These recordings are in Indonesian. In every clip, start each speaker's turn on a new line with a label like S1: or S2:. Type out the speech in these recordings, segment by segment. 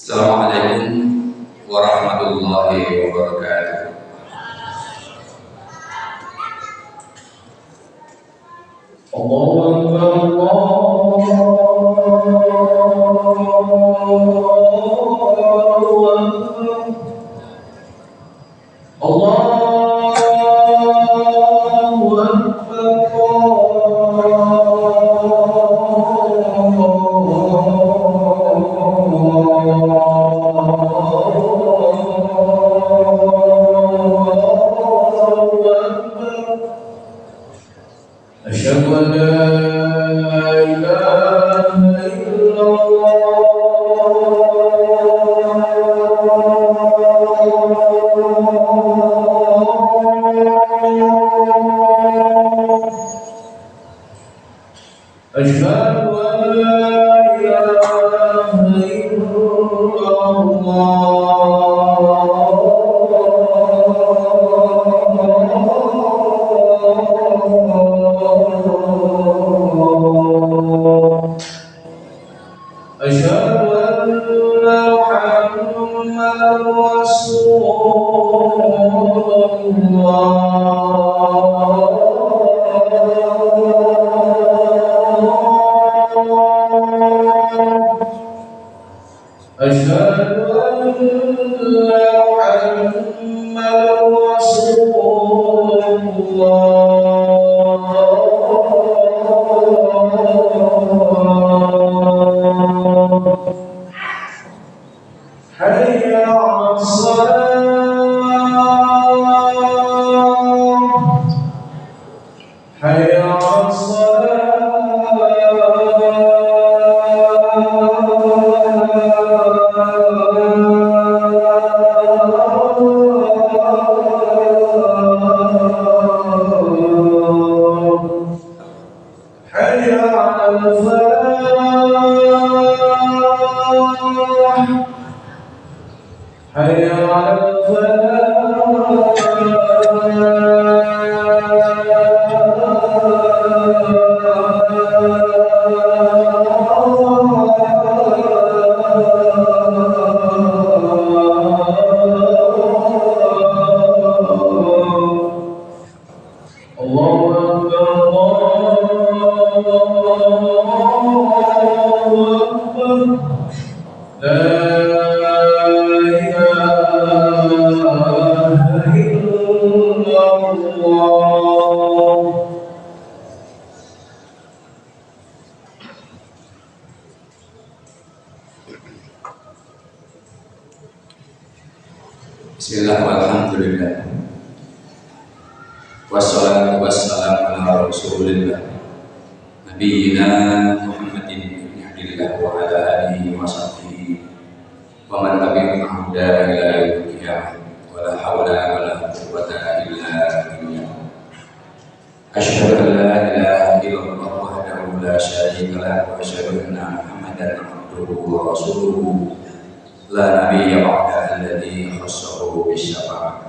S1: Assalamualaikum warahmatullahi wabarakatuh. Allahu Akbar, Allahu Akbar, Allahu Asyhadu an la ilaha illallah. Asyhadu an la ilaha illallah. Asyhadu anna Muhammadar Rasulullah. Asyhadu anna Muhammadar Rasulullah. Hayya 'alas salah, hayya 'alas hayya 'alal Bismillah walhamdulillah wassalatu wassalamu ala rasulillah Nabiyyina Muhammadin ibn Abdillah wa ala alihi wa sahbihi wa man tabi'ahum ila yaumil qiyamah wa la hawla wa la quwwata illa billah. Asyhadu an la ilaha illallah wahdahu la syarika lahu wa asyhadu anna Muhammadan abduhu wa rasuluhu la nabiyya ba'da alladhi khassahu bisyafa'ah.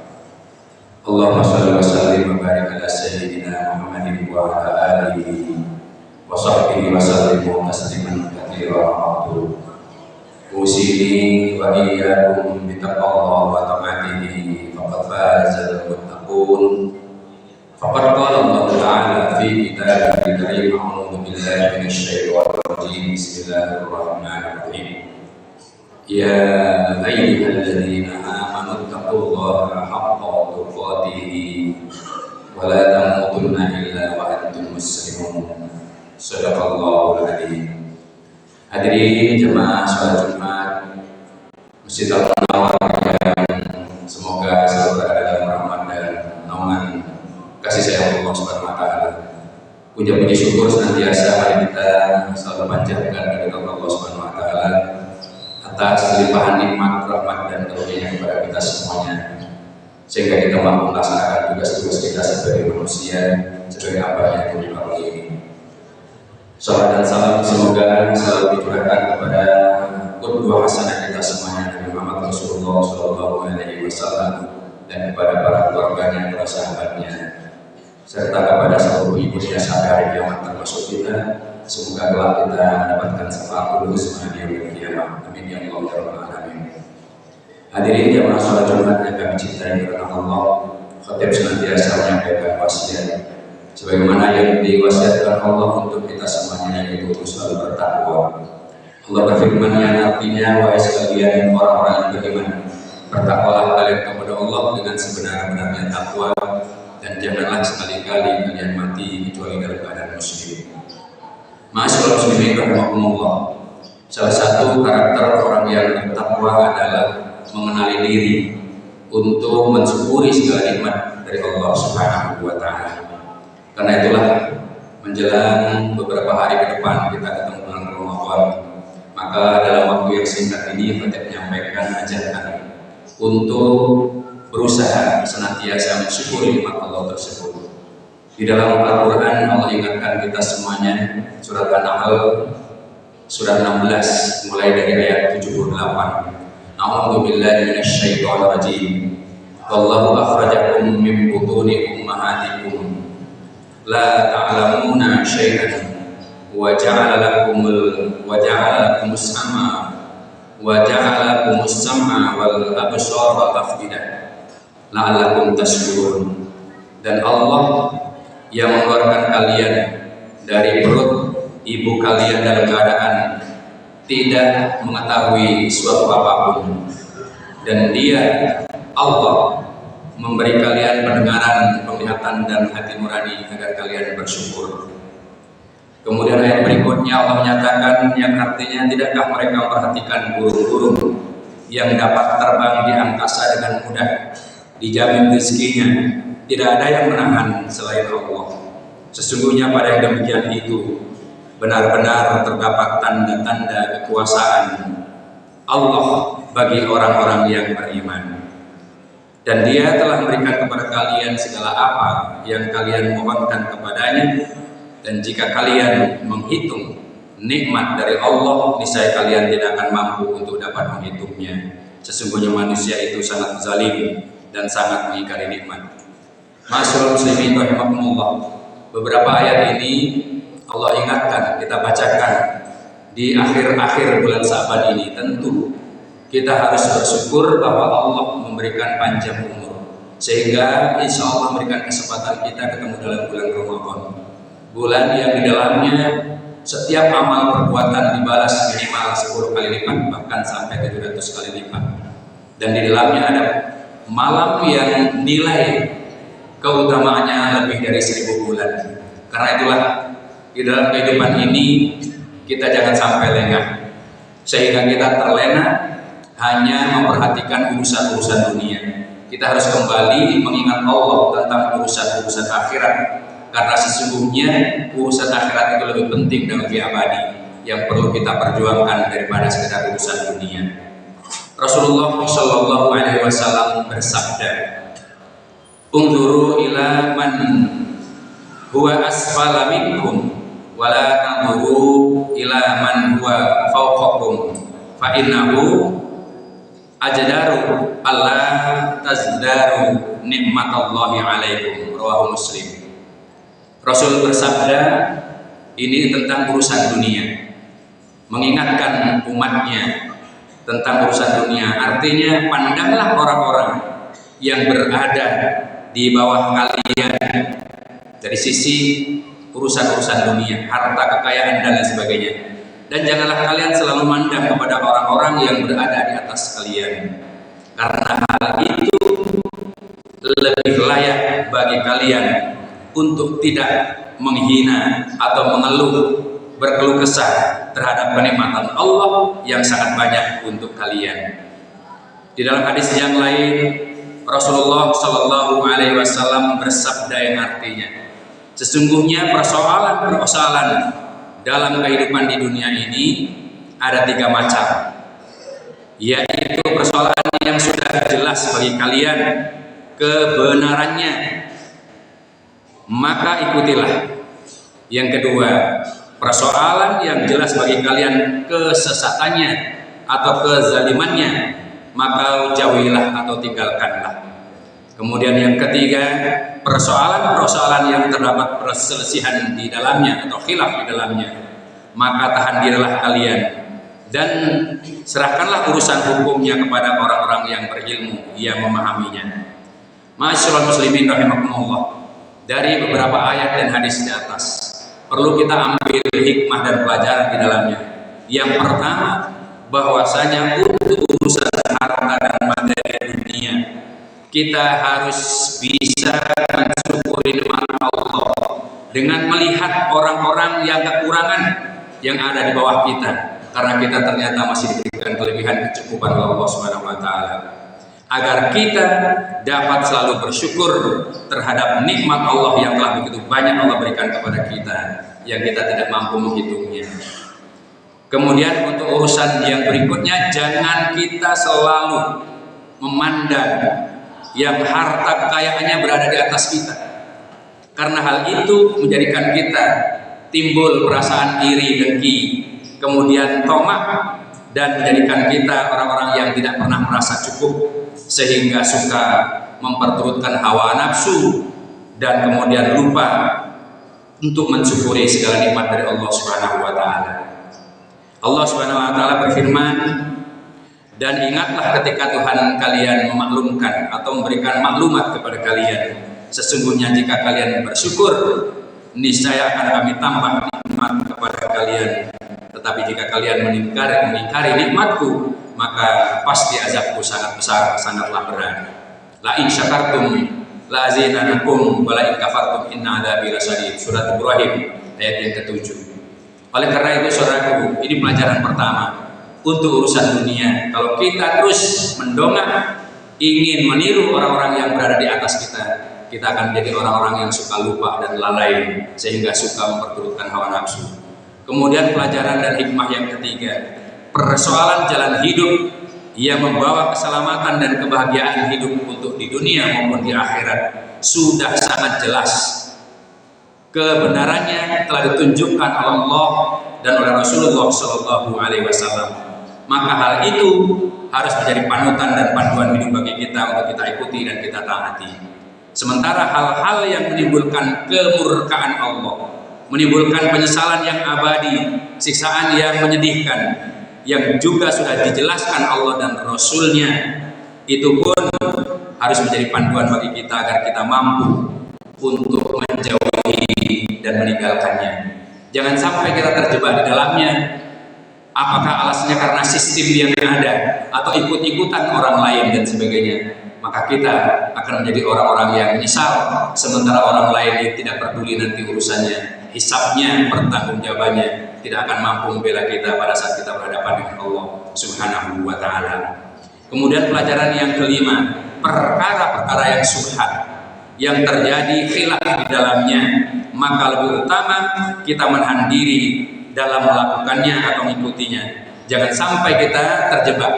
S1: Allahumma shalli wa sallim wa barik ala sayyidina Muhammadin wa ala alihi wa sahbihi wa sallim tasliman katsiran ma'dud. Usini wa iyyakum bi taqwallahi wa ta'atihi faqad fazal muttaqun. Faqad qala Allah Ta'ala fi kitabihi al-karim a'udzu billahi minasy syaithanir rajim. Bismillahirrahmanirrahim. Ya ayyuhalladzina amanu taqullaha haqqa tuqatih wa la tamutunna illa wa antum muslimun. Shadaqallahul adzim. Hadirin jemaah salat Jumat Masjid Al-Munawwar yang semoga selalu berada dalam rahmat dan naungan kasih sayang Allah Subhanahu wa taala. Puji syukur senantiasa mari kita selalu panjatkan kepada Allah Subhanahu wa taala atas limpahan nikmat, rahmat dan karunia kepada kita semuanya, sehingga kita mampu melaksanakan tugas-tugas kita sebagai manusia sebagai hamba yang dimuliakan ini. Salam dan salam semoga selalu dicurahkan kepada qudwah hasanah kita semuanya, Nabi Muhammad Rasulullah SAW, dan kepada para keluarganya, para sahabatnya, serta kepada seluruh ibu sampai hari kiamat termasuk kita, semoga kelak kita mendapatkan syafaat lulus pada yaumil qiyamah. Amin ya Allah ya rabbal alamin. Hadirin jamaah salat Jumat yang kami cintai karena Allah, khatib senantiasa menyampaikan wasiat sebagaimana yang diwasiatkan Allah untuk kita semuanya, yaitu selalu bertakwa. Allah berfirman yang artinya, wahai sekalian orang-orang yang beriman, bertakwalah kalian kepada Allah dengan sebenar-benarnya takwa, dan janganlah sekali-kali kalian mati kecuali dalam keadaan muslim. Ma'asyiral muslimin rahimakumullah. Salah satu karakter orang yang bertakwa adalah mengenali diri untuk mensyukuri segala nikmat dari Allah Subhanahu wa taala. Karena itulah menjelang beberapa hari ke depan kita ketemu bulan Ramadan, maka dalam waktu yang singkat ini kita menyampaikan ajakan untuk berusaha senantiasa mensyukuri nikmat Allah tersebut. Di dalam Al-Quran Allah ingatkan kita semuanya, surat An-Nahl surat 16 mulai dari ayat 78. A'udzu billahi minasyaitonir rajim. Wallahu akhrajakum min butuni ummahatikum la ta'lamuna syai'an wa ja'ala lakumus sam'a wal absara wal af'idah la'allakum tashkurun. Dan Allah yang mengeluarkan kalian dari perut ibu kalian dalam keadaan tidak mengetahui suatu apapun, dan Dia Allah memberi kalian pendengaran, penglihatan dan hati nurani agar kalian bersyukur. Kemudian ayat berikutnya Allah menyatakan yang artinya, tidakkah mereka memperhatikan burung-burung yang dapat terbang di angkasa dengan mudah, dijamin rezekinya, tidak ada yang menahan selain Allah. Sesungguhnya pada yang demikian itu benar-benar terdapat tanda-tanda kekuasaan Allah bagi orang-orang yang beriman. Dan Dia telah memberikan kepada kalian segala apa yang kalian mohonkan kepadanya, dan jika kalian menghitung nikmat dari Allah, niscaya kalian tidak akan mampu untuk dapat menghitungnya. Sesungguhnya manusia itu sangat zalim dan sangat mengingkari nikmat. Ma'asyiral muslimin rahimakumullah. Beberapa ayat ini Allah ingatkan, kita bacakan di akhir-akhir bulan Sa'ban ini. Tentu kita harus bersyukur bahwa Allah memberikan panjang umur, sehingga insya Allah memberikan kesempatan kita ketemu dalam bulan Ramadan, bulan yang di dalamnya setiap amal perbuatan dibalas minimal 10 kali lipat, bahkan sampai 700 kali lipat. Dan di dalamnya ada malam yang nilai keutamaannya lebih dari 1000 bulan. Karena itulah di dalam kehidupan ini kita jangan sampai lengah, sehingga kita terlena hanya memperhatikan urusan-urusan dunia. Kita harus kembali mengingat Allah tentang urusan-urusan akhirat, karena sesungguhnya urusan akhirat itu lebih penting dan lebih abadi, yang perlu kita perjuangkan daripada sekedar urusan dunia. Rasulullah Shallallahu Alaihi Wasallam bersabda, "Unzuru ila man huwa asfala minkum, wala tanzuru ila man huwa fawqakum, fa innahu ajdaru alla tazdaru nikmatallahi alaikum." Rawahu Muslim. Rasul bersabda, ini tentang urusan dunia, mengingatkan umatnya tentang urusan dunia. Artinya, pandanglah orang-orang yang berada di bawah kalian dari sisi urusan-urusan dunia, harta, kekayaan dan lain sebagainya. Dan janganlah kalian selalu mandang kepada orang-orang yang berada di atas kalian, karena hal itu lebih layak bagi kalian untuk tidak menghina atau berkeluh kesah terhadap kenikmatan Allah yang sangat banyak untuk kalian. Di dalam hadis yang lain, Rasulullah Shallallahu Alaihi Wasallam bersabda yang artinya, sesungguhnya persoalan dalam kehidupan di dunia ini ada 3 macam, yaitu persoalan yang sudah jelas bagi kalian kebenarannya, maka ikutilah. Yang kedua, persoalan yang jelas bagi kalian kesesatannya atau kezalimannya, maka jauhilah atau tinggalkanlah. Kemudian yang ketiga, persoalan-persoalan yang terdapat perselisihan di dalamnya atau khilaf di dalamnya, maka tahan dirilah kalian dan serahkanlah urusan hukumnya kepada orang-orang yang berilmu yang memahaminya. Ma'asyiral muslimin rahimakumullah, dari beberapa ayat dan hadis di atas perlu kita ambil hikmah dan pelajaran di dalamnya. Yang pertama, bahwasanya untuk urusan harta dan materi dunia kita harus bisa mensyukuri nikmat Allah dengan melihat orang-orang yang kekurangan yang ada di bawah kita, karena kita ternyata masih diberikan kelebihan kecukupan oleh Allah Subhanahu wa taala. Agar kita dapat selalu bersyukur terhadap nikmat Allah yang telah begitu banyak Allah berikan kepada kita yang kita tidak mampu menghitungnya. Kemudian untuk urusan yang berikutnya, jangan kita selalu memandang yang harta kekayaannya berada di atas kita, karena hal itu menjadikan kita timbul perasaan iri, dengki, kemudian tamak, dan menjadikan kita orang-orang yang tidak pernah merasa cukup, sehingga suka memperturutkan hawa nafsu dan kemudian lupa untuk mensyukuri segala nikmat dari Allah Subhanahu wa taala. Allah Subhanahu wa taala berfirman, dan ingatlah ketika Tuhan kalian memaklumkan atau memberikan maklumat kepada kalian, sesungguhnya jika kalian bersyukur, niscaya akan kami tambah nikmat kepada kalian. Tetapi jika kalian mengingkari nikmatku, maka pasti azabku sangat besar, sangatlah berat. La in syakartum la azinanakum wa la in kafartum inna adzabi lasyadid. Surat Ibrahim ayat yang ke-7. Oleh karena itu saudaraku, ini pelajaran pertama untuk urusan dunia. Kalau kita terus mendongak ingin meniru orang-orang yang berada di atas kita, kita akan menjadi orang-orang yang suka lupa dan lalai, sehingga suka memperturutkan hawa nafsu. Kemudian pelajaran dan hikmah yang ketiga, persoalan jalan hidup yang membawa keselamatan dan kebahagiaan hidup untuk di dunia maupun di akhirat sudah sangat jelas. Kebenarannya telah ditunjukkan oleh Allah dan oleh Rasulullah Shallallahu Alaihi Wasallam. Maka hal itu harus menjadi panutan dan panduan hidup bagi kita untuk kita ikuti dan kita taati. Sementara hal-hal yang menimbulkan kemurkaan Allah, menimbulkan penyesalan yang abadi, siksaan yang menyedihkan, yang juga sudah dijelaskan Allah dan Rasulnya, itu pun harus menjadi panduan bagi kita agar kita mampu untuk menjauhi dan meninggalkannya. Jangan sampai kita terjebak di dalamnya. Apakah alasannya karena sistem yang ada atau ikut-ikutan orang lain dan sebagainya, maka kita akan menjadi orang-orang yang menyesal, sementara orang lain yang tidak peduli nanti urusannya, hisabnya, pertanggungjawabannya, tidak akan mampu membela kita pada saat kita berhadapan dengan Allah Subhanahu wa taala. Kemudian pelajaran yang kelima, perkara-perkara yang subhat yang terjadi khilaf di dalamnya, maka lebih utama kita menahan diri dalam melakukannya atau mengikutinya. Jangan sampai kita terjebak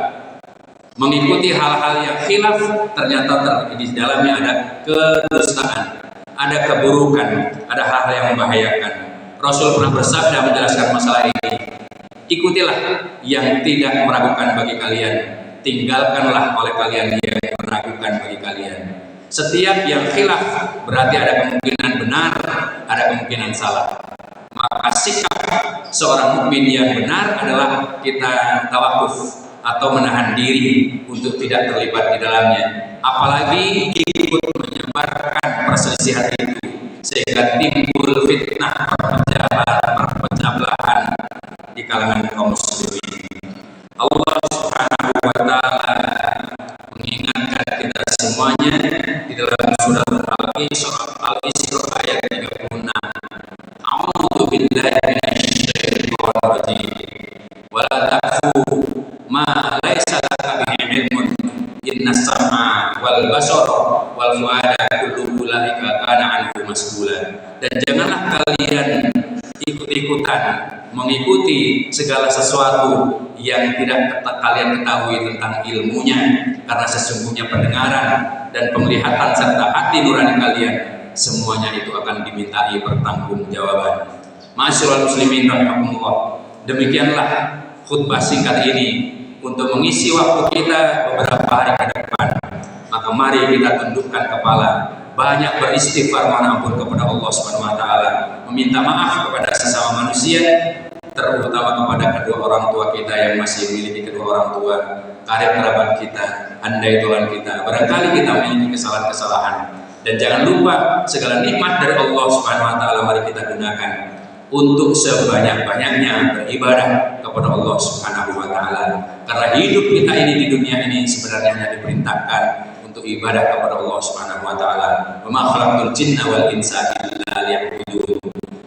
S1: mengikuti hal-hal yang khilaf, ternyata di dalamnya ada kedustaan, ada keburukan, ada hal-hal yang membahayakan. Rasul pernah bersabda menjelaskan masalah ini, ikutilah yang tidak meragukan bagi kalian, tinggalkanlah oleh kalian yang meragukan bagi kalian. Setiap yang khilaf berarti ada kemungkinan benar, ada kemungkinan salah. Maka sikap seorang mukmin yang benar adalah kita tawakuf atau menahan diri untuk tidak terlibat di dalamnya, apalagi ikut menyebarkan perselisihan itu sehingga timbul fitnah, perpecah belahan di kalangan kaum muslimin. Allah Subhanahu wa taala mengingatkan kita semuanya di dalam surat Al-Isra ayat 36. A'udzu billahi minasyaitonir rajim. Wala taqfu ma laisa laka bihi ilmun innas sam'a wal basara wal fuada kullu ulaika kana anhu mas'ula. Dan janganlah kalian ikut-ikutan mengikuti segala sesuatu yang tidak kalian ketahui tentang ilmunya, karena sesungguhnya pendengaran dan penglihatan serta hati nurani kalian semuanya itu akan dimintai pertanggungjawaban. Ma'asyiral muslimin rahimakumullah, demikianlah khutbah singkat ini untuk mengisi waktu kita beberapa hari ke depan. Maka mari kita tundukkan kepala, banyak beristighfar mohon ampun kepada Allah Subhanahu wa taala, meminta maaf kepada sesama manusia, terutama kepada kedua orang tua kita yang masih memiliki kedua orang tua, karib kerabat kita, andai tulan kita. Barangkali kita memiliki kesalahan-kesalahan, dan jangan lupa segala nikmat dari Allah Subhanahu wa taala mari kita gunakan untuk sebanyak-banyaknya beribadah kepada Allah Subhanahu wa taala. Karena hidup kita ini di dunia ini sebenarnya hanya diperintahkan untuk ibadah kepada Allah Subhanahu wa taala. Wa ma khalaqtul jinna wal insa illa liya'budun.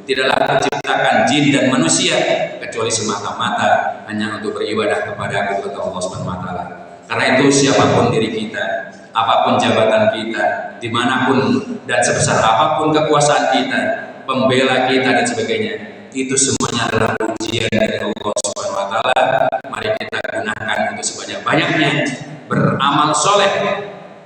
S1: Tidaklah diciptakan jin dan manusia kecuali semata-mata hanya untuk beribadah kepada Allah Subhanahu wa taala. Karena itu siapapun diri kita, apapun jabatan kita, dimanapun dan sebesar apapun kekuasaan kita, pembela kita dan sebagainya, itu semuanya adalah ujian dari Allah Subhanahu wa taala. Mari kita gunakan untuk sebanyak-banyaknya beramal soleh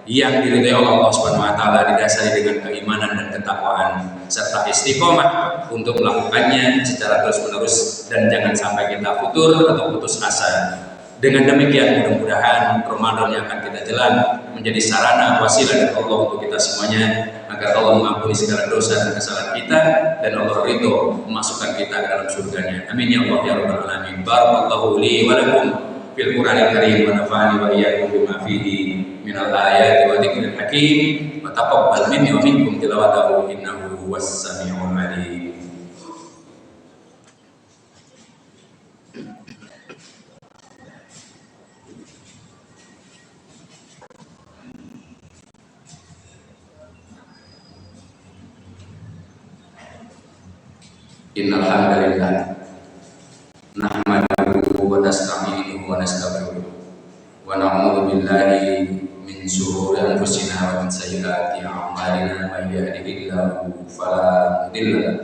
S1: yang diridhai Allah Subhanahu wa taala, didasari dengan keimanan dan ketakwaan serta istiqomah untuk melakukannya secara terus-menerus, dan jangan sampai kita futur atau putus asa. Dengan demikian mudah-mudahan Ramadan yang akan kita jalan menjadi sarana wasilah dari Allah untuk kita semuanya, agar Allah mengampuni segala dosa dan kesalahan kita, dan Allah ridho memasukkan kita ke dalam surganya. Amin ya Allah ya rabbal alamin. Barakallahu li wa lakum fil Qur'anil Karim wa nafa'ani wa iyyakum bima fihi minal ayati wa dzikril hakim, wa taqabbal minni wa minkum tilawatahu innahu huwas samiul alim. Innal hamdalillah nahmaduhu wa nasta'inuhu wa nastaghfiruh wa na'udzu billahi min shururi anfusina wa min sayyiati a'malina. May yahdihillahu fala mudilla lahu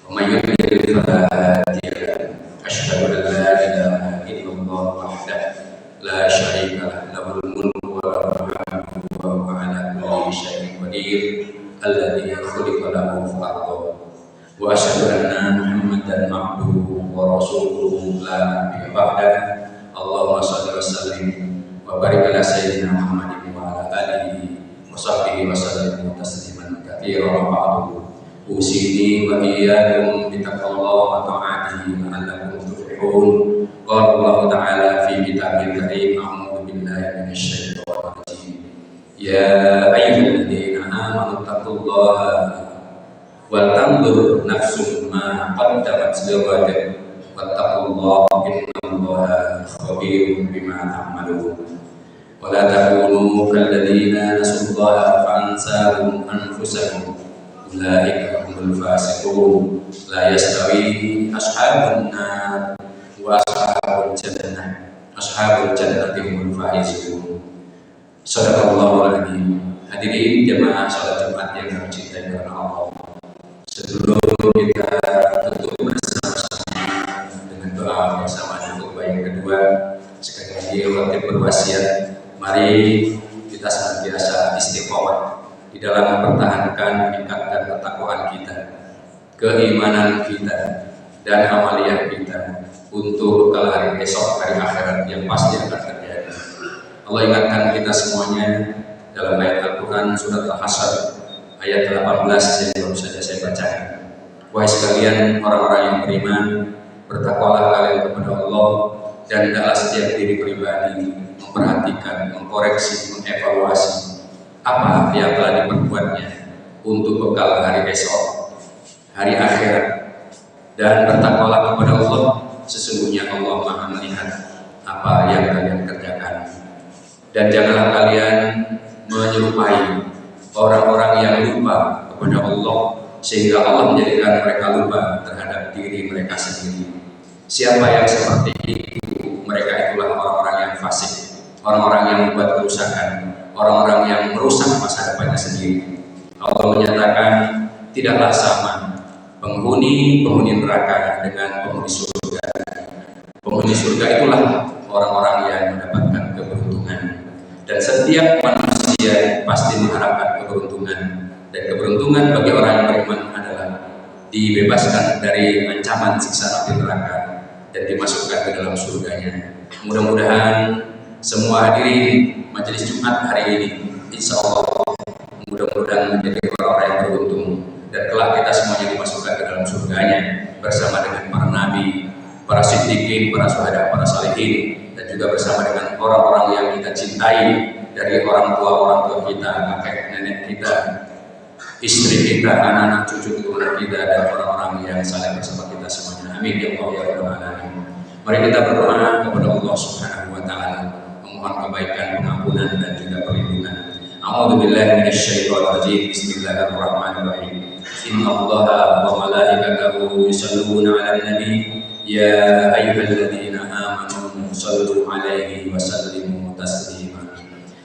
S1: wa may yudlil fala hadiya lahu. Asyhadu an la ilaha illallah wahdahu la syarika lahu, lahul mulku wa lahul hamdu wa huwa ala kulli syai'in qadir, alladzi khuliqa lahu fa'adha. Wa asyhadu anna Muhammadan abduhu wa rasuluhu la nabiyya ba'dah. Allahumma shalli wa sallim wa barik ala sayyidina Muhammadin wa ala alihi wa sahbihi wa sallim tasliman katsiran. Wa ba'du, usini wa iyyakum bi taqwallahi wa ta'atihi la'allakum tuflihun. Qala Allah ta'ala fi kitabil karim, a'udzu billahi minasy syaithanir rajim. Ya ayyuhalladzina amanu taqullaha wal tanzur nafsum ma qaddamat lighadin wattaqullaha innallaha khabirun bima ta'malun. Wa la takunu kalladzina nasullaha fa'ansahum anfusahum ulaika humul fasiqun. La yastawi ashabun nar wa ashabul jannati humul faizun. Shadaqallahul adzim. Hadirin jemaah salat Jumat yang kami cintai karena Allah, sebelum kita tutup bersama-sama dengan doa bersama untuk yang kedua, sekali lagi waktu berwasiat, mari kita senantiasa istiqomah di dalam mempertahankan, meningkatkan ketakwaan kita, keimanan kita, dan amaliyah kita untuk bekal hari esok, hari akhirat yang pasti akan terjadi. Allah ingatkan kita semuanya dalam ayat Al-Quran surat Al-Hasyr ayat 18 yang baru saja saya bacakan. Wahai sekalian orang-orang yang beriman, bertakwalah kalian kepada Allah, dan hendaklah setiap diri pribadi memperhatikan, mengkoreksi, mengevaluasi apa yang telah diperbuatnya untuk bekal hari esok, hari akhirat, dan bertakwalah kepada Allah. Sesungguhnya Allah Maha melihat apa yang kalian kerjakan, dan janganlah kalian menyerupai orang-orang yang lupa kepada Allah, sehingga Allah menjadikan mereka lupa terhadap diri mereka sendiri. Siapa yang seperti itu, mereka itulah orang-orang yang fasik, orang-orang yang membuat kerusakan, orang-orang yang merusak masa depannya sendiri. Allah menyatakan tidaklah sama penghuni neraka dengan penghuni surga. Penghuni surga itulah orang-orang yang mendapatkan keberuntungan, dan setiap manusia pasti mengharapkan keberuntungan, dan keberuntungan bagi orang yang beriman adalah dibebaskan dari ancaman siksa api neraka dan dimasukkan ke dalam surganya. Mudah-mudahan semua hadirin majelis Jumat hari ini, insya Allah mudah-mudahan menjadi orang-orang yang beruntung, dan kelak kita semuanya dimasukkan ke dalam surganya bersama dengan para nabi, siddiqin, para syuhada, para salihin, dan juga bersama dengan orang-orang yang kita cintai dari orang tua kita, kakek nenek kita, istri kita, anak-anak, cucu keturunan kita, dan orang-orang yang saleh bersama kita semuanya. Amin ya Allah ya Rabbal alamin. Mari kita berdoa kepada Allah Subhanahu wa taala, memohon kebaikan, pengampunan dan juga perlindungan. A'udzubillahi minasyaitonir rajim. Bismillahirrahmanirrahim. Innallaha wa malaikatahu yusholluna 'alan nabi ya ayyuhalladzina amanu shallu 'alaihi wa sallimu taslima.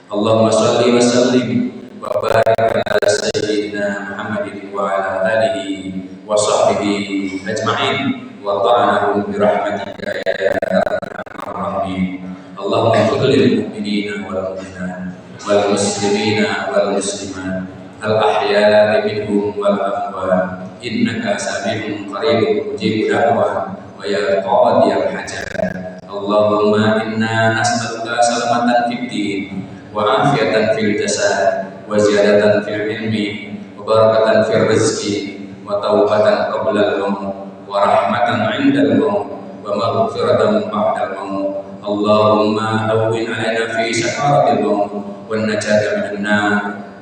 S1: Allahumma shalli wa sallim wa barik ala sayyidina Muhammadin wa ala alihi wa sahbihi ajma'in wa ta'anahum bi rahmatika ya arhamar rahimin. Allahumma ighfir lil mu'minina wal mu'minat wal muslimina wal muslimat al ahya'i minhum wal amwat innaka sami'un qaribun mujibud da'wah wa ya qadiyal hajat. Allahumma inna nas'aluka salamatan fid din wa afiyatan fil jasad wa ziyadatan fil ilmi wa barakatan fil rizqi wa taubatan qabla al-maut wa rahmatan 'inda al-maut wa maghfiratan ba'da al-maut. Allahumma hawwin 'alaina fi sakaratil maut wan najata minan nar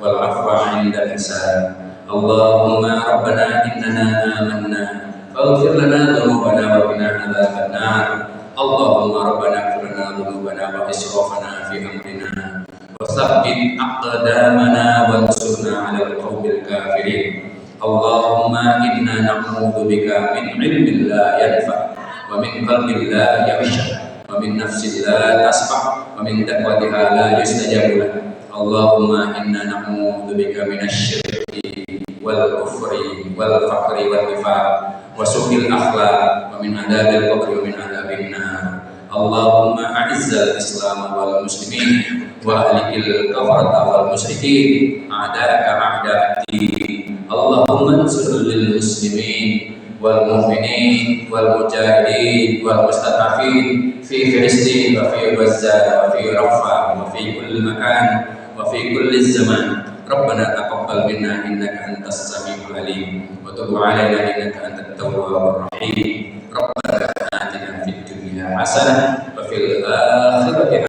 S1: wal 'afwa 'inda al-hisab. Allahumma rabbana innana amanna faghfir lana dhunubana wa qina adzaban nar. Allahumma rabbana ighfir lana dhunubana wa israfana fi amrina wa tsabbit aqdamana wansurna 'alal qawmil kafirin. Allahumma inna na'udzu bika min 'ilmin la yanfa wa min qalbin la yakhsha wa min nafsin la tasfa wa min da'watin la yustajabu lah. Allahumma inna na'udzu bika minasyirki wal kufri wal faqri wal nifaq wa su'il akhlaq wa min adzabil qabri wa min adzabin nar. Allahumma a'izzal islam wal muslimin wa ahlikil kafarata wal musyrikin a'da'aka a'da'ad-din. Allahumma ansur lil muslimin wal mu'minin wal mujahidin wal mustad'afin fi Filistin wa fi Gaza wa fi Rafah wa fi kulli makan wa fi kulli zaman. Rabbana taqabbal minna innaka antas samiul alim wa tub 'alaina innaka antat tawwabur rahim. Rabbana atina fid dunya hasanah